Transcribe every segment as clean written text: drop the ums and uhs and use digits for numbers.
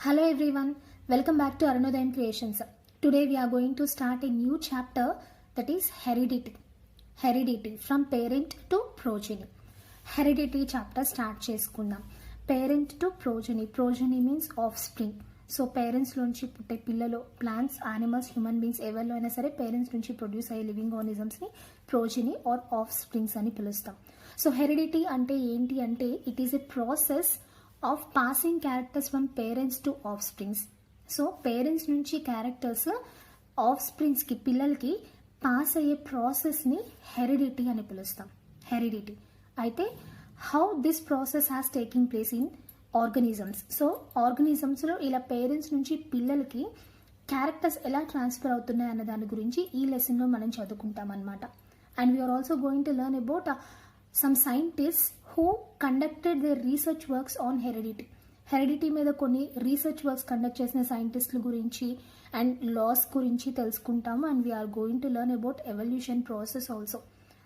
Hello everyone, welcome back to Arunodayam Creations. Today we are going to start a new chapter, that is heredity. Heredity from parent to progeny. Heredity chapter start చేసుకుందాం. Parent to progeny. Progeny means offspring. So parents నుంచి పుట్టే పిల్లలు plants, animals, human beings ఎవరిలో అయినా సరే parents నుంచి produce అయ్యే living ఆర్గానిజమ్స్ని ప్రోజెనీ ఆర్ ఆఫ్ స్ప్రింగ్స్ అని పిలుస్తాం. సో హెరిడిటీ అంటే ఏంటి అంటే it is a process of passing characters from parents to offsprings. So parents నుంచి క్యారెక్టర్స్ ఆఫ్ స్ప్రింగ్స్కి పిల్లలకి పాస్ అయ్యే ప్రాసెస్ని హెరిడిటీ అని పిలుస్తాం. హెరిడిటీ అయితే how this process has taking place in organisms. So ఆర్గనిజమ్స్లో ఇలా పేరెంట్స్ నుంచి పిల్లలకి క్యారెక్టర్స్ ఎలా ట్రాన్స్ఫర్ అవుతున్నాయి అన్న దాని గురించి ఈ లెసన్లో మనం చదువుకుంటాం అనమాట. And we are also going to learn about some scientists who conducted their research works on heredity. Heredity మీద కొన్ని రీసెర్చ్ వర్క్స్ కండక్ట్ చేసిన సైంటిస్టుల గురించి అండ్ లాస్ గురించి తెలుసుకుంటాము. And we are going to learn about evolution process also.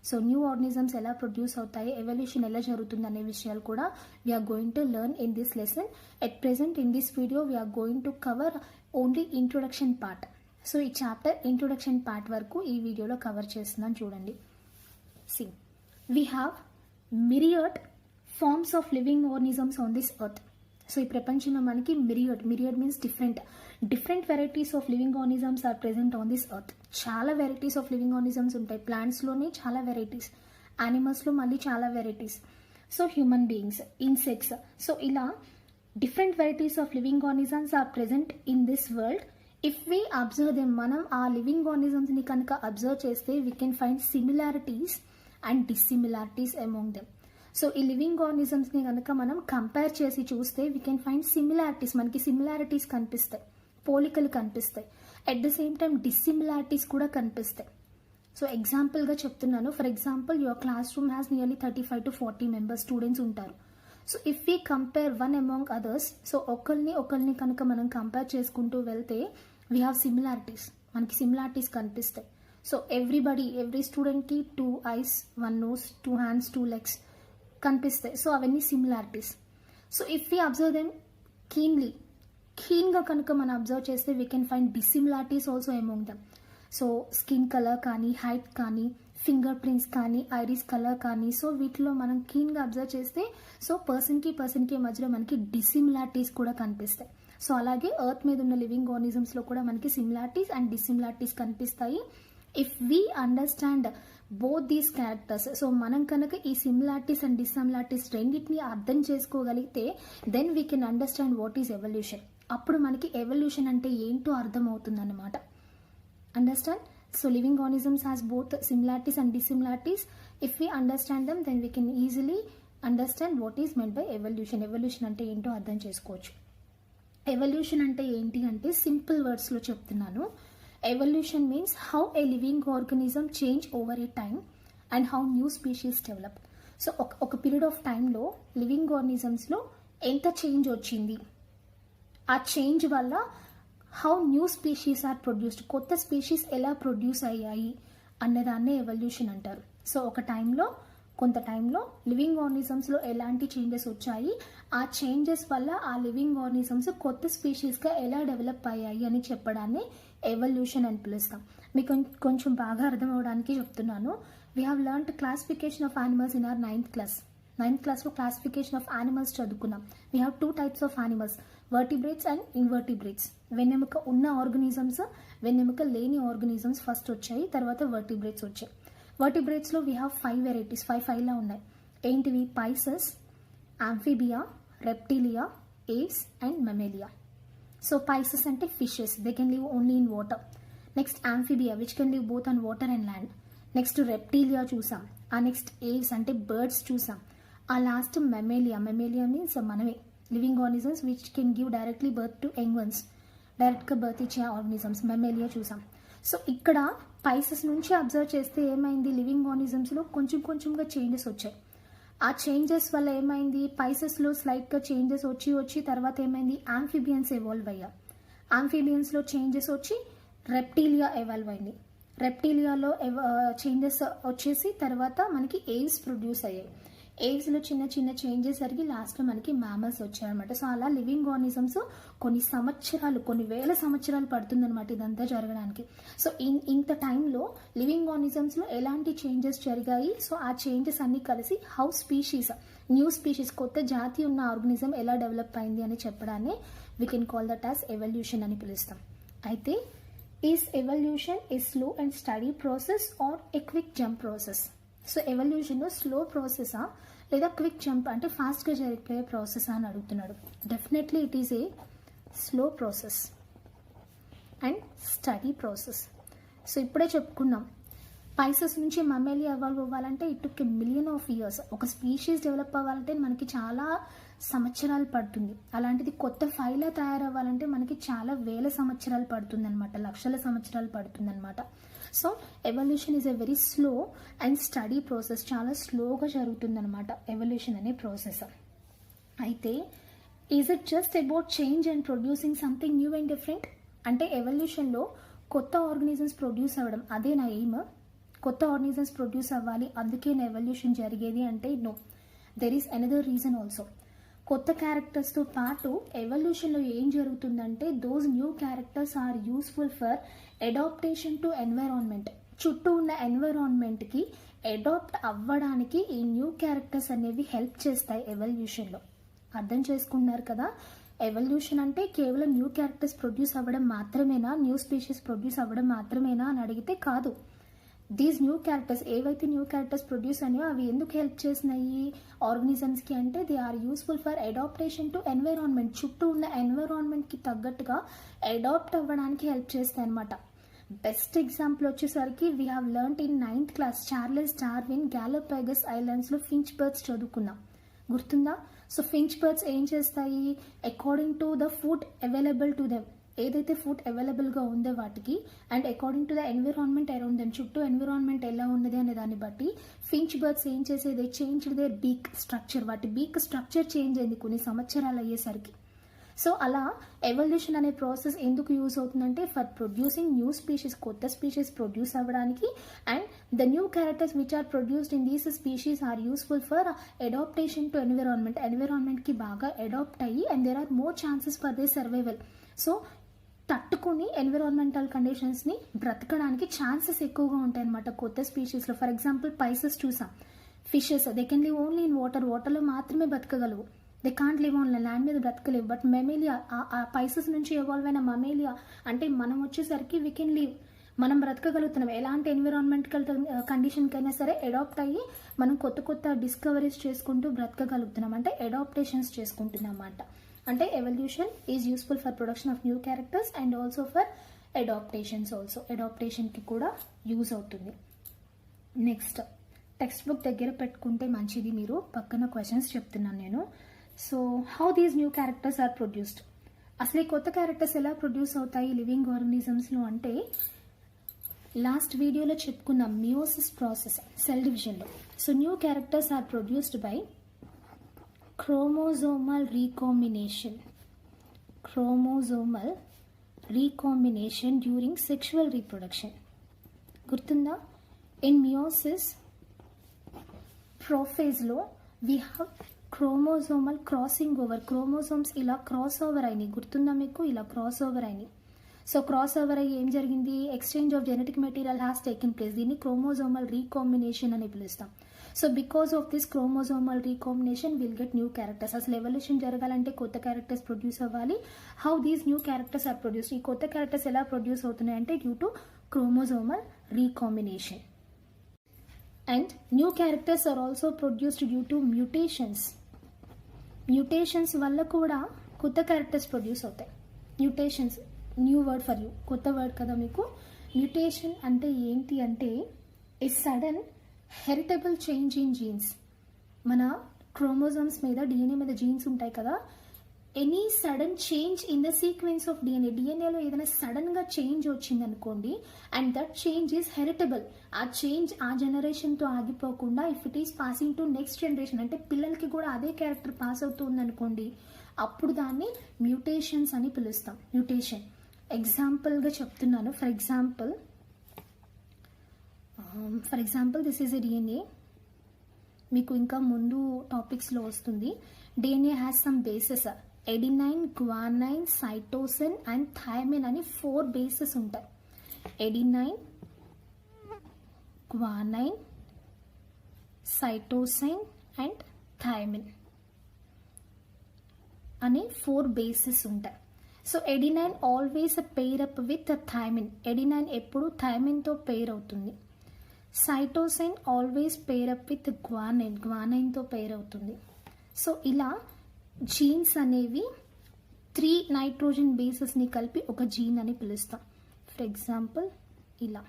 So new organisms ఎలా produce అవుతాయి, evolution ఎలా జరుగుతుంది అనే విషయాలు కూడా we are going to learn in this lesson. At present in this video we are going to cover only introduction part. So ఈ chapter introduction part వరకు ఈ వీడియోలో కవర్ చేస్తున్నాను చూడండి. See we have myriad forms of living organisms on this earth. So ఈ ప్రపంచంలో మనకి myriad means different varieties of living organisms are present on this earth. చాలా వెరైటీస్ ఆఫ్ లివింగ్ ఆర్గానిజమ్స్ ఉంటాయి. ప్లాంట్స్లోనే చాలా వెరైటీస్, యానిమల్స్లో మళ్ళీ చాలా varieties, so human beings, insects. So ఇలా different varieties of living organisms are present in this world. If we observe them, మనం ఆ లివింగ్ ఆర్గానిజమ్స్ని కనుక అబ్జర్వ్ చేస్తే we can find similarities and dissimilarities among them. So ఈ living ఆర్గానిజమ్స్ని కనుక మనం కంపేర్ చేసి చూస్తే వీ కెన్ ఫైండ్ సిమిలారిటీస్. మనకి సిమిలారిటీస్ కనిపిస్తాయి, పోలికలు కనిపిస్తాయి. At the same time dissimilarities కూడా కనిపిస్తాయి. సో ఎగ్జాంపుల్గా చెప్తున్నాను. For example your classroom has nearly 35 to 40 members students ఉంటారు. So if we compare one among others, so ఒకరిని కనుక మనం కంపేర్ చేసుకుంటూ వెళ్తే వీ హ్యావ్ సిమిలారిటీస్, మనకి సిమిలారిటీస్ కనిపిస్తాయి. సో ఎవ్రీ స్టూడెంట్కి 2 eyes, 1 nose, 2 hands, 2 legs కనిపిస్తాయి. సో అవన్నీ similarities. So if we observe them కీన్గా కనుక మనం అబ్జర్వ్ చేస్తే we can find dissimilarities also among them. So skin colour కానీ, హైట్ కానీ, ఫింగర్ ప్రింట్స్ కానీ, ఐరిస్ కలర్ కానీ, సో వీటిలో మనం కీన్గా అబ్జర్వ్ చేస్తే సో పర్సన్కి మధ్యలో మనకి డిస్సిమిలారిటీస్ కూడా కనిపిస్తాయి. సో అలాగే ఎర్త్ మీద ఉన్న లివింగ్ ఆర్గానిజమ్స్లో కూడా మనకి సిమిలారిటీస్ అండ్ డిస్సిమిలారిటీస్ కనిపిస్తాయి. If we understand both these characters, so మనం కనుక ఈ సిమిలారిటీస్ అండ్ డిస్సిమిలారిటీస్ రెండింటిని అర్థం చేసుకోగలిగితే then we can understand what is evolution. అప్పుడు మనకి ఎవల్యూషన్ అంటే ఏంటో అర్థమవుతుంది అన్నమాట. Understand? So living organisms has both similarities and dissimilarities. If we understand them then we can easily understand what is meant by evolution. Evolution అంటే ఏంటో అర్థం చేసుకోవచ్చు. ఎవల్యూషన్ అంటే ఏంటి అంటే సింపుల్ వర్డ్స్లో చెప్తున్నాను. Evolution means how a living organism change over a time and how new species develop. So ఒక period of టైంలో లివింగ్ ఆర్గానిజమ్స్లో ఎంత చేంజ్ వచ్చింది, ఆ చేంజ్ వల్ల how new species are produced, కొత్త స్పీషీస్ ఎలా ప్రొడ్యూస్ అయ్యాయి అన్నదాన్నే ఎవల్యూషన్ అంటారు. సో కొంత టైంలో లివింగ్ ఆర్గానిజమ్స్లో ఎలాంటి చేంజెస్ వచ్చాయి, ఆ చేంజెస్ వల్ల ఆ లివింగ్ ఆర్గానిజమ్స్ కొత్త స్పీషీస్గా ఎలా డెవలప్ అయ్యాయి అని చెప్పడాన్ని ఎవల్యూషన్ అని పిలుస్తాం. మీకు కొంచెం బాగా అర్థం అవడానికి చెప్తున్నాను. We have learned classification of animals in our ninth క్లాస్లో క్లాసిఫికేషన్ ఆఫ్ యానిమల్స్ చదువుకున్నాం. We have 2 types of animals, vertebrates and invertebrates. వెన్నెముక ఉన్న ఆర్గనిజమ్స్, వెన్నెముక లేని ఆర్గనిజమ్స్ ఫస్ట్ వచ్చాయి, తర్వాత వర్టిబ్రేట్స్ వచ్చాయి. వర్టిబ్రేట్స్లో వీ హ్యావ్ 5 వెరైటీస్, 5లా ఉన్నాయి. ఏంటివి? Pisces, amphibia, reptilia, aves and mammalia. So pisces అంటే fishes, they can live only in water. Next amphibia which can live both on water and land. Next reptilia చూసాం. ఆ next aves అంటే birds చూసాం. ఆ last mammalia means మనమే, living organisms which can give directly birth to young ones, డైరెక్ట్గా birth ఇచ్చే organisms mammalia చూసాం. So ఇక్కడ పైసెస్ నుంచి అబ్జర్వ్ చేస్తే ఏమైంది, లివింగ్ ఆర్గానిజమ్స్లో కొంచెంగా చేంజెస్ వచ్చాయి. ఆ చేంజెస్ వల్ల ఏమైంది, పైసెస్లో స్లైట్గా చేంజెస్ వచ్చి తర్వాత ఏమైంది, ఆంఫిబియన్స్ ఎవాల్వ్ అయ్యారు. ఆంఫిబియన్స్లో చేంజెస్ వచ్చి రెప్టీలియా ఎవాల్వ్ అయింది. రెప్టీలియాలో చేంజెస్ వచ్చేసి తర్వాత మనకి ఏవ్స్ ప్రొడ్యూస్ అయ్యాయి. ఏజ్లో చిన్న చిన్న చేంజెస్ జరిగి లాస్ట్లో మనకి మ్యామల్స్ వచ్చాయన్నమాట. సో అలా లివింగ్ ఆర్గానిజమ్స్ కొన్ని సంవత్సరాలు, కొన్ని వేల సంవత్సరాలు పడుతుందన్నమాట ఇదంతా జరగడానికి. సో ఇంత టైంలో లివింగ్ ఆర్గానిజమ్స్లో ఎలాంటి చేంజెస్ జరిగాయి, సో ఆ చేంజెస్ అన్నీ కలిసి హౌ స్పీషీస్, న్యూ స్పీషీస్, కొత్త జాతి ఉన్న ఆర్గానిజం ఎలా డెవలప్ అయింది అని చెప్పడాన్ని we can call that as evolution అని పిలుస్తాం. అయితే is evolution a slow and steady process or a quick jump process? So ఎవల్యూషన్లో స్లో ప్రాసెసా లేదా క్విక్ జంప్ అంటే ఫాస్ట్గా జరిగిపోయే ప్రాసెస్ అని అడుగుతున్నాడు. Definitely it is a slow process and steady process. So ఇప్పుడే చెప్పుకున్నాం, పైసెస్ నుంచి మమ్మేలి ఎవాల్వ్ అవ్వాలంటే it took a million of years. ఒక స్పీషీస్ డెవలప్ అవ్వాలంటే మనకి చాలా సంవత్సరాలు పడుతుంది. అలాంటిది కొత్త ఫైలా తయారవ్వాలంటే మనకి చాలా వేల సంవత్సరాలు పడుతుంది అనమాట, లక్షల సంవత్సరాలు పడుతుంది అనమాట. So evolution is a very slow and steady process. చాలా స్లోగా జరుగుతుంది అనమాట ఎవల్యూషన్ అనే ప్రాసెస్. అయితే is it just about change and producing something new and different? అంటే ఎవల్యూషన్లో కొత్త ఆర్గనిజమ్స్ ప్రొడ్యూస్ అవ్వడం అదే నా ఎయిమ్? కొత్త ఆర్గనిజమ్స్ ప్రొడ్యూస్ అవ్వాలి అందుకే నా ఎవల్యూషన్ జరిగేది అంటే no, there is another reason also. కొత్త క్యారెక్టర్స్తో పాటు ఎవల్యూషన్లో ఏం జరుగుతుందంటే those new characters are useful for adaptation to environment. చుట్టూ ఉన్న ఎన్వైరాన్మెంట్కి అడాప్ట్ అవ్వడానికి ఈ న్యూ క్యారెక్టర్స్ అనేవి హెల్ప్ చేస్తాయి ఎవల్యూషన్లో. అర్థం చేసుకున్నారు కదా? ఎవల్యూషన్ అంటే కేవలం న్యూ క్యారెక్టర్స్ ప్రొడ్యూస్ అవ్వడం మాత్రమేనా, న్యూ స్పీషీస్ ప్రొడ్యూస్ అవ్వడం మాత్రమేనా అని అడిగితే కాదు. దీస్ న్యూ క్యారెక్టర్స్, ఏవైతే న్యూ క్యారెక్టర్స్ ప్రొడ్యూస్ అయ్యాయో అవి ఎందుకు హెల్ప్ చేసినాయి ఆర్గనిజమ్స్కి అంటే they are useful for adaptation to environment. చుట్టూ ఉన్న ఎన్వైరాన్మెంట్కి తగ్గట్టుగా అడాప్ట్ అవ్వడానికి హెల్ప్ చేస్తాయి అనమాట. బెస్ట్ ఎగ్జాంపుల్ వచ్చేసరికి we have learned in 9th class Charles Darwin Galapagos ఐలాండ్స్లో ఫించ్ బర్డ్స్ చదువుకున్నాం, గుర్తుందా? సో ఫించ్ బర్డ్స్ ఏం చేస్తాయి, according to the food available to them, ఏదైతే ఫుడ్ అవైలబుల్గా ఉందో వాటికి and according to the environment around them, చుట్టూ ఎన్విరాన్మెంట్ ఎలా ఉన్నది అనే దాన్ని బట్టి ఫించ్ బర్డ్స్ ఏం చేసేది, చేంజ్ దేర్ బీక్ స్ట్రక్చర్. వాటి బీక్ స్ట్రక్చర్ చేంజ్ అయింది కొన్ని సంవత్సరాలు అయ్యేసరికి. సో అలా ఎవల్యూషన్ అనే ప్రాసెస్ ఎందుకు యూజ్ అవుతుందంటే ఫర్ ప్రొడ్యూసింగ్ న్యూ స్పీషీస్, కొత్త స్పీషీస్ ప్రొడ్యూస్ అవ్వడానికి. And the new characters which are produced in these species are useful for adaptation to environment. ఎన్విరాన్మెంట్కి బాగా అడాప్ట్ అయ్యి and there are more chances for they survival. So తట్టుకుని environmental కండిషన్స్ని బ్రతకడానికి chances ఎక్కువగా ఉంటాయి అన్నమాట కొత్త స్పీషీస్లో. ఫర్ ఎగ్జాంపుల్ పైసెస్ చూసాం, fishes they can live only in water, వాటర్లో మాత్రమే బతకగలవు, they can't live on land మీద బ్రతకలేవు. బట్ మెమేలియా, ఆ పైసెస్ నుంచి ఎవాల్వ్ అయిన మమేలియా అంటే మనం వచ్చేసరికి వీ కెన్ లివ్, మనం బ్రతకగలుగుతున్నాం. ఎలాంటి ఎన్విరాన్మెంటల్ కండిషన్కైనా సరే అడాప్ట్ అయ్యి మనం కొత్త కొత్త డిస్కవరీస్ చేసుకుంటూ బ్రతకగలుగుతున్నాం, అంటే అడాప్టేషన్స్ చేసుకుంటున్నాం అన్నమాట. అంటే evolution is useful for production of new characters and also for adaptations also. అడాప్టేషన్కి కూడా యూజ్ అవుతుంది. నెక్స్ట్ టెక్స్ట్ బుక్ దగ్గర పెట్టుకుంటే మంచిది, మీరు పక్కన క్వశ్చన్స్ చెప్తున్నాను నేను. So how these new characters are produced? అసలు ఈ కొత్త క్యారెక్టర్స్ ఎలా ప్రొడ్యూస్ అవుతాయి లివింగ్ ఆర్గనిజమ్స్లో అంటే లాస్ట్ వీడియోలో చెప్పుకున్న మియోసిస్ ప్రాసెస్, సెల్ డివిజన్లో. So new characters are produced by chromosomal recombination. Chromosomal recombination during sexual reproduction. గుర్తుందా? ఇన్ మియోసిస్ ప్రోఫేజ్ లో we have chromosomal crossing over. Chromosomes ఇలా క్రాస్ ఓవర్ అయినాయి, గుర్తుందా మీకు? ఇలా క్రాస్ ఓవర్ అయినాయి. సో క్రాస్ ఓవర్ అయ్యి ఏం జరిగింది, exchange of genetic material has taken place. దీన్ని క్రోమోజోమల్ రీకాంబినేషన్ అని పిలుస్తాం. So because of this chromosomal recombination will get new characters. అసలు ఎవల్యూషన్ జరగాలంటే కొత్త క్యారెక్టర్స్ ప్రొడ్యూస్ అవ్వాలి. How these new characters are produce? ఈ కొత్త క్యారెక్టర్స్ ఎలా ప్రొడ్యూస్ అవుతున్నాయి అంటే due to chromosomal recombination. And new characters are also produced due to mutations. Mutations వల్ల కూడా కొత్త క్యారెక్టర్స్ ప్రొడ్యూస్ అవుతాయి. Mutations, new word for you, కొత్త వర్డ్ కదా మీకు. మ్యూటేషన్ అంటే ఏంటి అంటే a sudden heritable change in genes. మన క్రోమోజోమ్స్ మీద, డిఎన్ఏ మీద జీన్స్ ఉంటాయి కదా, any sudden change in the sequence of DNA. డిఎన్ఏలో ఏదైనా సడన్గా చేంజ్ వచ్చింది అనుకోండి and that change is heritable. ఆ చేంజ్ ఆ జనరేషన్తో ఆగిపోకుండా if it is passing to next generation, అంటే పిల్లలకి కూడా అదే క్యారెక్టర్ పాస్ అవుతుంది అనుకోండి, అప్పుడు దాన్ని మ్యూటేషన్స్ అని పిలుస్తాం. మ్యూటేషన్ ఎగ్జాంపుల్గా చెప్తున్నాను. For example this is a DNA. మీకు ఇంకా ముందు టాపిక్స్లో వస్తుంది. DNA has some bases, adenine, guanine, cytosine and thymine అని 4 బేసెస్ ఉంటాయి. Adenine, guanine, cytosine and thymine అనే 4 బేసెస్ ఉంటాయి. So adenine always pair up with thymine. Adenine ఎప్పుడు థైమిన్తో పెయిర్ అవుతుంది. Cytosine always pair up with guanine. గ్వానైన్తో pair అవుతుంది. So ఇలా జీన్స్ అనేవి 3 నైట్రోజన్ బేసెస్ని కలిపి ఒక జీన్ అని పిలుస్తాం. ఫర్ ఎగ్జాంపుల్ ఇలా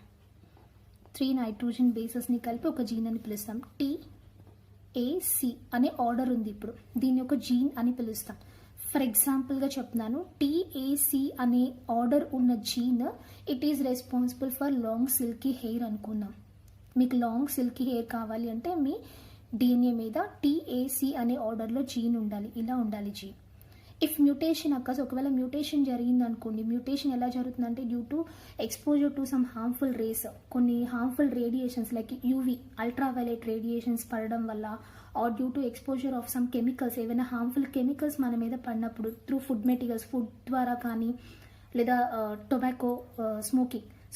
3 నైట్రోజన్ బేసెస్ని కలిపి ఒక జీన్ అని పిలుస్తాం. TAC అనే ఆర్డర్ ఉంది. ఇప్పుడు దీన్ని ఒక జీన్ అని పిలుస్తాం. ఫర్ ఎగ్జాంపుల్గా చెప్తున్నాను, TAC అనే ఆర్డర్ ఉన్న gene it is responsible for long silky hair అనుకుందాం. మీకు లాంగ్ సిల్కీ హెయిర్ కావాలి అంటే మీ డిఎన్ఏ మీద TAC అనే ఆర్డర్లో జీన్ ఉండాలి. ఇలా ఉండాలి జీన్. ఇఫ్ మ్యూటేషన్ అక్కస్, ఒకవేళ మ్యూటేషన్ జరిగింది అనుకోండి. మ్యూటేషన్ ఎలా జరుగుతుందంటే due to exposure to some harmful rays, కొన్ని harmful radiations like UV ultraviolet radiations పడడం వల్ల, or due to exposure of some chemicals, ఏవైనా హార్మ్ఫుల్ కెమికల్స్ మన మీద పడినప్పుడు త్రూ ఫుడ్ మెటీరియల్స్, ఫుడ్ ద్వారా కానీ లేదా టొబాకో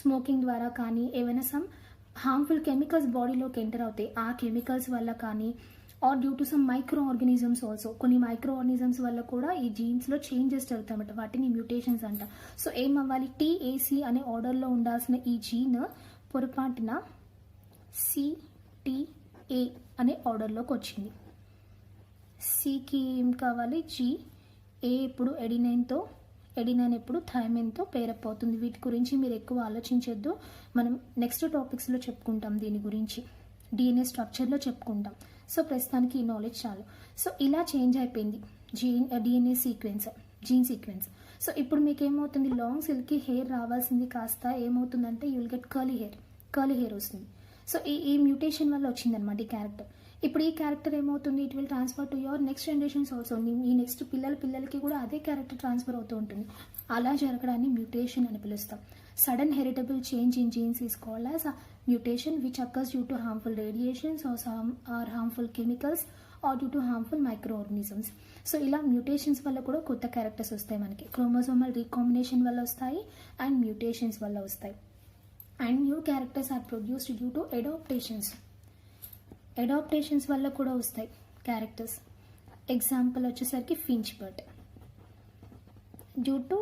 స్మోకింగ్ ద్వారా కానీ ఏవైనా సమ్ హార్మ్ఫుల్ కెమికల్స్ బాడీలోకి ఎంటర్ అవుతాయి. ఆ కెమికల్స్ వల్ల కానీ, or due to some micro organisms also, కొన్ని మైక్రో ఆర్గానిజమ్స్ వల్ల కూడా ఈ జీన్స్లో చేంజెస్ జరుగుతాయన్నమాట. వాటిని మ్యూటేషన్స్ అంట. సో ఏమవ్వాలి, TAC అనే ఆర్డర్లో ఉండాల్సిన ఈ జీన్ పొరపాటున CTA అనే ఆర్డర్లోకి వచ్చింది. సికి ఏం కావాలి, G. A ఇప్పుడు ఎడినైన్ ఎప్పుడు థైమిన్తో పేరప్ అవుతుంది. వీటి గురించి మీరు ఎక్కువ ఆలోచించొద్దు. మనం నెక్స్ట్ టాపిక్స్లో చెప్పుకుంటాం దీని గురించి, DNA స్ట్రక్చర్లో చెప్పుకుంటాం. సో ప్రస్తుతానికి ఈ నాలెడ్జ్ చాలు. సో ఇలా చేంజ్ అయిపోయింది DNA జీన్ సీక్వెన్స్. సో ఇప్పుడు మీకు ఏమవుతుంది, లాంగ్ సిల్కీ హెయిర్ రావాల్సింది కాస్త ఏమవుతుందంటే you will get curly hair వస్తుంది. సో ఈ మ్యూటేషన్ వల్ల వచ్చిందనమాట ఈ క్యారెక్టర్. ఇప్పుడు ఈ క్యారెక్టర్ ఏమవుతుంది, it will transfer to your next generations also. ఈ నెక్స్ట్ పిల్లలకి కూడా అదే క్యారెక్టర్ ట్రాన్స్ఫర్ అవుతూ ఉంటుంది. అలా జరగడాన్ని మ్యూటేషన్ అని పిలుస్తాం. Sudden heritable change in jeans is called as mutation which occurs due to harmful radiations or harmful chemicals or due to harmful microorganisms. So ఇలా మ్యూటేషన్స్ వల్ల కూడా కొత్త క్యారెక్టర్స్ వస్తాయి మనకి. క్రోమోజోమల్ రీకాంబినేషన్ వల్ల వస్తాయి అండ్ మ్యూటేషన్స్ వల్ల వస్తాయి. And new characters are produced due to adaptations వల్ల కూడా వస్తాయి క్యారెక్టర్స్. ఎగ్జాంపుల్ వచ్చేసరికి finch bird, due to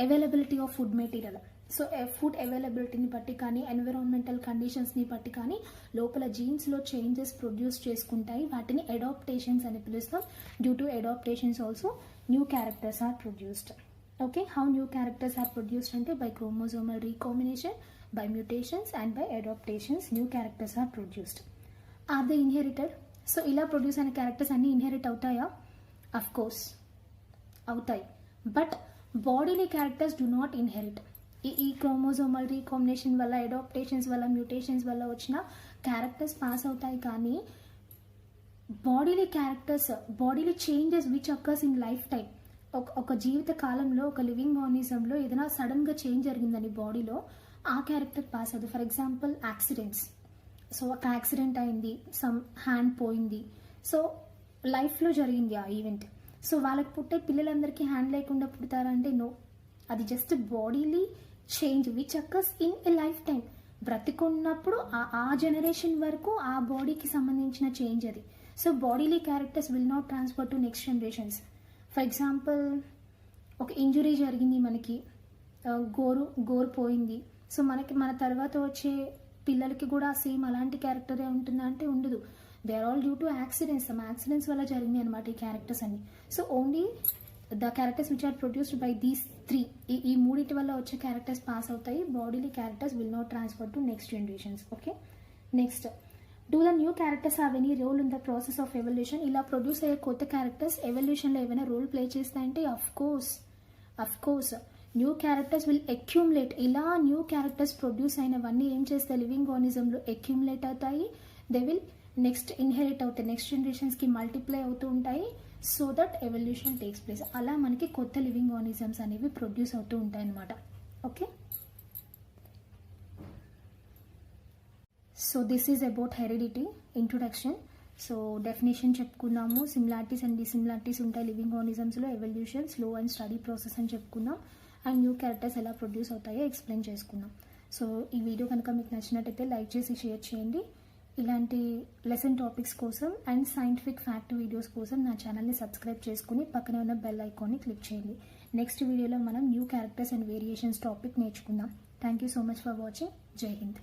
availability of food material. So food అవైలబిలిటీని బట్టి కానీ, ఎన్విరాన్మెంటల్ కండిషన్స్ని బట్టి కానీ లోపల జీన్స్లో చేంజెస్ ప్రొడ్యూస్ చేసుకుంటాయి. వాటిని అడాప్టేషన్స్ అని పిలుస్తాం. Due to adaptations also new characters are produced. Okay, how new characters are produced అంటే by chromosomal recombination, by mutations and by adaptations new characters are produced. Are they inherited? So ఇలా produce అయిన characters అన్నీ inherit అవుతాయా? Of course అవుతాయి. But bodily characters do not inherit. ఈ chromosomal recombination వల్ల, adaptations వల్ల, mutations వల్ల వచ్చిన క్యారెక్టర్స్ పాస్ అవుతాయి. కానీ bodily changes which occurs in life time, ఒక జీవిత కాలంలో ఒక లివింగ్ ఆర్గానిజంలో ఏదైనా సడన్గా చేంజ్ జరిగిందని బాడీలో, ఆ క్యారెక్టర్ పాస్ అవుతుంది. For example accidents. సో ఒక యాక్సిడెంట్ అయింది, సమ్ హ్యాండ్ పోయింది, సో లైఫ్లో జరిగింది ఆ ఈవెంట్. సో వాళ్ళకి పుట్టే పిల్లలందరికీ హ్యాండ్ లేకుండా పుడతారంటే నో, అది just bodily change which occurs in a lifetime. బ్రతికున్నప్పుడు ఆ జనరేషన్ వరకు ఆ బాడీకి సంబంధించిన చేంజ్ అది. So bodily characters will not transfer to next generations. For example ఒక ఇంజురీ జరిగింది మనకి, గోరు పోయింది. సో మన తర్వాత వచ్చే పిల్లలకి కూడా సేమ్ అలాంటి క్యారెక్టరే ఉంటుందా అంటే ఉండదు. They are all due to accidents. Accidents వల్ల జరిగింది అనమాట ఈ క్యారెక్టర్స్ అన్ని. So only the characters which are produced by these 3, ఈ మూడింటి వల్ల వచ్చే క్యారెక్టర్స్ పాస్ అవుతాయి. Bodily characters will not transfer to next generations. Okay, next, do the new characters have any role in the process of evolution? ఇలా produce అయ్యే కొత్త characters ఎవల్యూషన్లో ఏమైనా రోల్ ప్లే చేస్తాయంటే of course new characters will accumulate. ఇలా new characters produce అయినవన్నీ ఏం చేస్తాయి, living ఆర్గానిజంలో accumulate అవుతాయి. దే విల్ నెక్స్ట్ ఇన్హెరిట్ అవుతాయి, నెక్స్ట్ జనరేషన్స్కి మల్టిప్లై అవుతూ ఉంటాయి. So that evolution takes place. అలా మనకి కొత్త లివింగ్ ఆర్గానిజమ్స్ అనేవి ప్రొడ్యూస్ అవుతూ ఉంటాయి అన్నమాట. Okay, so this is about heredity introduction. So definition చెప్పుకున్నాము, సిమిలారిటీస్ అండ్ డిసిమిలారిటీస్ ఉంటాయి లివింగ్ ఆర్గానిజమ్స్లో, evolution, slow and steady process అని చెప్పుకున్నాం, అండ్ న్యూ క్యారెక్టర్స్ ఎలా ప్రొడ్యూస్ అవుతాయో ఎక్స్ప్లెయిన్ చేసుకున్నాం. సో ఈ వీడియో కనుక మీకు నచ్చినట్టయితే లైక్ చేసి షేర్ చేయండి. ఇలాంటి లెసన్ టాపిక్స్ కోసం అండ్ సైంటిఫిక్ ఫ్యాక్ట్ వీడియోస్ కోసం నా ఛానల్ని సబ్స్క్రైబ్ చేసుకుని పక్కనే ఉన్న బెల్ ఐకాన్ని క్లిక్ చేయండి. నెక్స్ట్ వీడియోలో మనం new characters and variations topic నేర్చుకుందాం. Thank you so much for watching. జై హింద్.